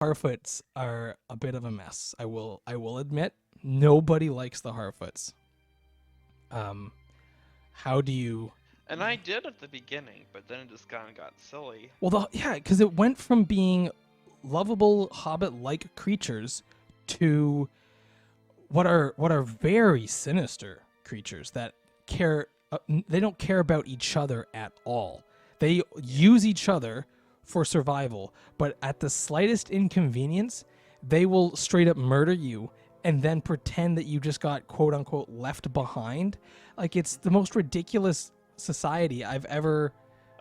Harfoots are a bit of a mess. I will admit, nobody likes the Harfoots. Um, how do you? And I did at the beginning, but then it just kind of got silly. Well, yeah, because it went from being lovable hobbit-like creatures to what are very sinister creatures that care. They don't care about each other at all. They use each other for survival, but at the slightest inconvenience, they will straight up murder you and then pretend that you just got quote unquote left behind. Like, it's the most ridiculous society I've ever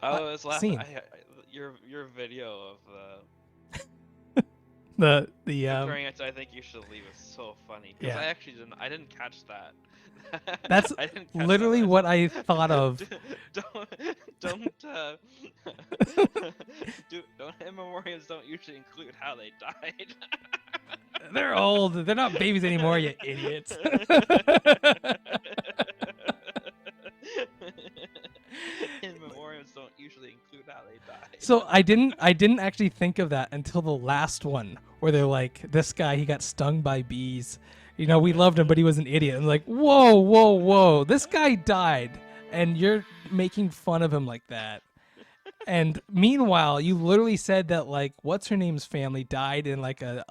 I was laughing. seen. Your video of The comparing it to I think you should leave is so funny because Yeah. I actually didn't catch that. That's I didn't catch literally that. what I thought of. don't in memoriams don't usually include how they died. They're old. They're not babies anymore, you idiots. In memoriams don't usually include how they died. So I didn't actually think of that until the last one, where they're like, this guy, he got stung by bees. You know, we loved him, but he was an idiot. And like, whoa, this guy died, and you're making fun of him like that. And meanwhile, you literally said that, like, what's her name's family died in like a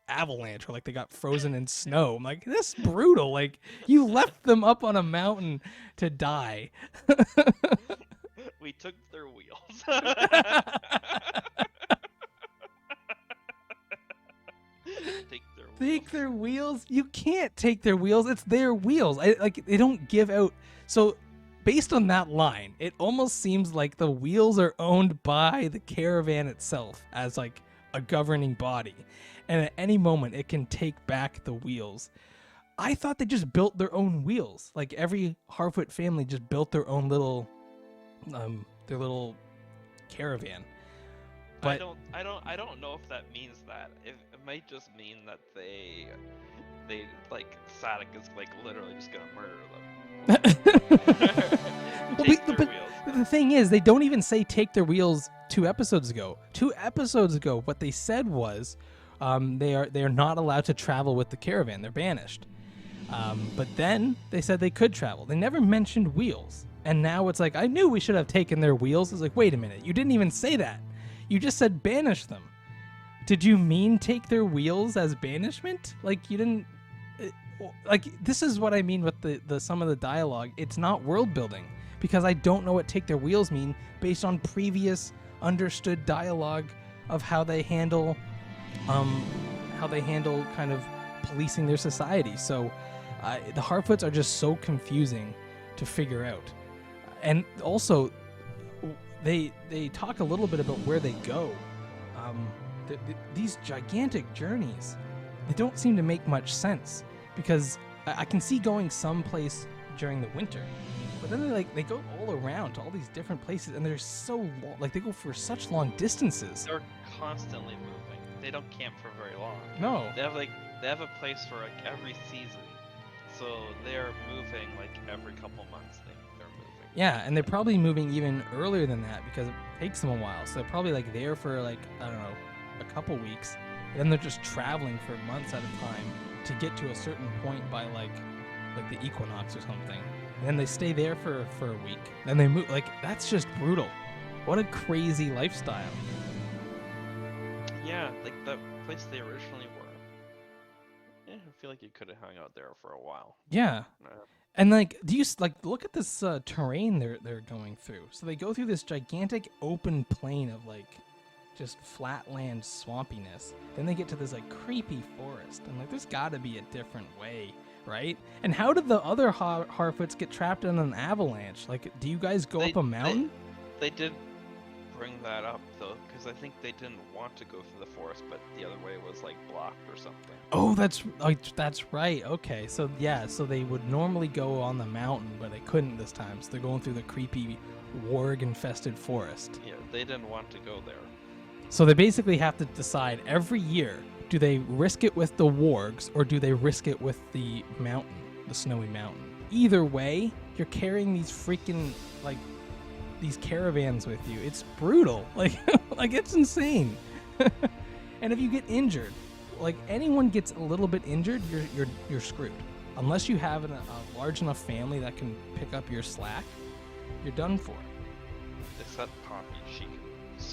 avalanche, or like they got frozen in snow. I'm like, this is brutal. Like, you left them up on a mountain to die. We took their wheels. Take their wheels? You can't take their wheels. It's their wheels. They don't give out. So based on that line, it almost seems like the wheels are owned by the caravan itself as like a governing body. And at any moment it can take back the wheels. I thought they just built their own wheels. Like, every Harfoot family just built their own little caravan. But I don't know if that means that. It might just mean that they like Sadek is like literally just gonna murder them. Take their wheels. The thing is, they don't even say take their wheels 2 episodes ago. 2 episodes ago, what they said was they are not allowed to travel with the caravan. They're banished. But then they said they could travel. They never mentioned wheels. And now it's like, I knew we should have taken their wheels. It's like, wait a minute. You didn't even say that. You just said banish them. Did you mean take their wheels as banishment? Like, you didn't... Like, this is what I mean with the some of the dialogue. It's not world building, because I don't know what take their wheels mean based on previous understood dialogue of how they handle kind of policing their society. So the Harfoots are just so confusing to figure out. And also, they talk a little bit about where they go. These gigantic journeys, they don't seem to make much sense, because I can see going someplace during the winter, but then they go all around to all these different places, and they're so long. Like, they go for such long distances. They're constantly moving. They don't camp for very long. No. They have a place for like every season, so they're moving like every couple months. They're moving. Yeah, and they're probably moving even earlier than that, because it takes them a while. So they're probably like there for like, I don't know, a couple weeks, and then they're just traveling for months at a time to get to a certain point by like the equinox or something. And then they stay there for a week. Then they move. Like, that's just brutal. What a crazy lifestyle. Yeah, like the place they originally were. Yeah, I feel like you could have hung out there for a while. Yeah. And like, do you look at this terrain they're going through? So they go through this gigantic open plain of like just flatland swampiness. Then they get to this like creepy forest, and like, there's got to be a different way, right? And how did the other Harfoots get trapped in an avalanche? Like, do you guys go up a mountain? They did bring that up though, because I think they didn't want to go through the forest, but the other way was like blocked or something. Oh, that's right. Okay, so yeah, so they would normally go on the mountain, but they couldn't this time. So they're going through the creepy warg-infested forest. Yeah, they didn't want to go there. So they basically have to decide every year, do they risk it with the wargs, or do they risk it with the mountain, the snowy mountain? Either way, you're carrying these freaking, like, these caravans with you. It's brutal. Like, like, it's insane. And if you get injured, like anyone gets a little bit injured, you're screwed. Unless you have a large enough family that can pick up your slack, you're done for. Except Poppy, she can,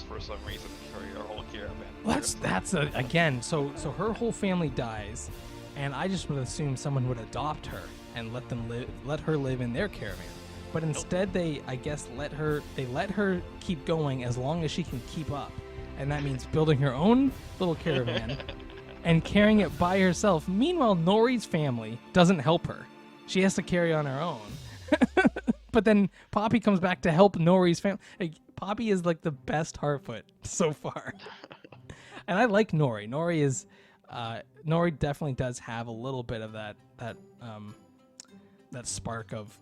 for some reason, carry her whole caravan. Again. So her whole family dies, and I just would assume someone would adopt her and let her live in their caravan. But instead, they let her keep going as long as she can keep up, and that means building her own little caravan and carrying it by herself. Meanwhile, Nori's family doesn't help her; she has to carry on her own. But then Poppy comes back to help Nori's family. Like, Poppy is like the best Harfoot so far, and I like Nori. Nori definitely does have a little bit of that spark of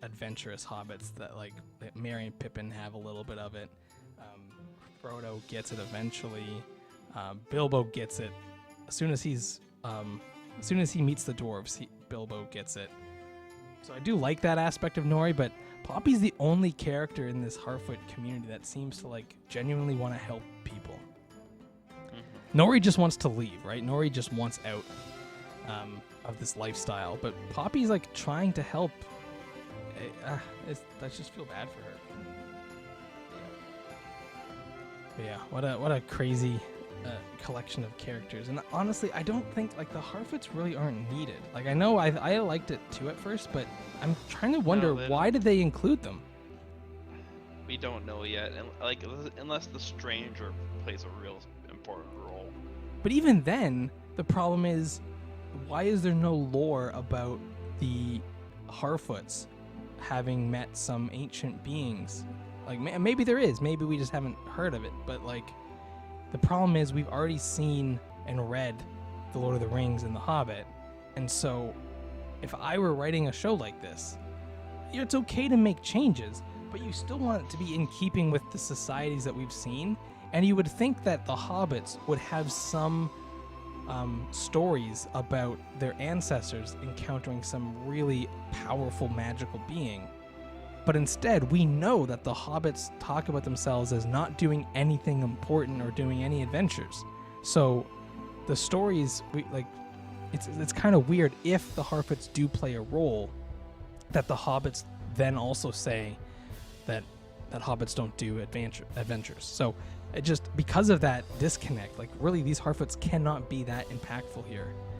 adventurous hobbits that like that Merry and Pippin have a little bit of it. Frodo gets it eventually. Bilbo gets it as soon as he meets the dwarves. Bilbo gets it. So I do like that aspect of Nori, but Poppy's the only character in this Harfoot community that seems to like genuinely want to help people. Mm-hmm. Nori just wants to leave, right? Nori just wants out of this lifestyle, but Poppy's like trying to help. I just feel bad for her. But yeah, what a crazy collection of characters. And honestly, I don't think like the Harfoots really aren't needed. Like I know I liked it too at first, but I'm trying to wonder why did they include them? We don't know yet, and like unless the stranger plays a real important role. But even then, the problem is, why is there no lore about the Harfoots having met some ancient beings? Like maybe there is, maybe we just haven't heard of it, but like the problem is we've already seen and read The Lord of the Rings and The Hobbit, and so if I were writing a show like this, it's okay to make changes, but you still want it to be in keeping with the societies that we've seen, and you would think that the Hobbits would have some stories about their ancestors encountering some really powerful magical being. But instead, we know that the hobbits talk about themselves as not doing anything important or doing any adventures. So the stories, it's kind of weird if the Harfoots do play a role, that the hobbits then also say that hobbits don't do adventures. So it just, because of that disconnect, like really these Harfoots cannot be that impactful here.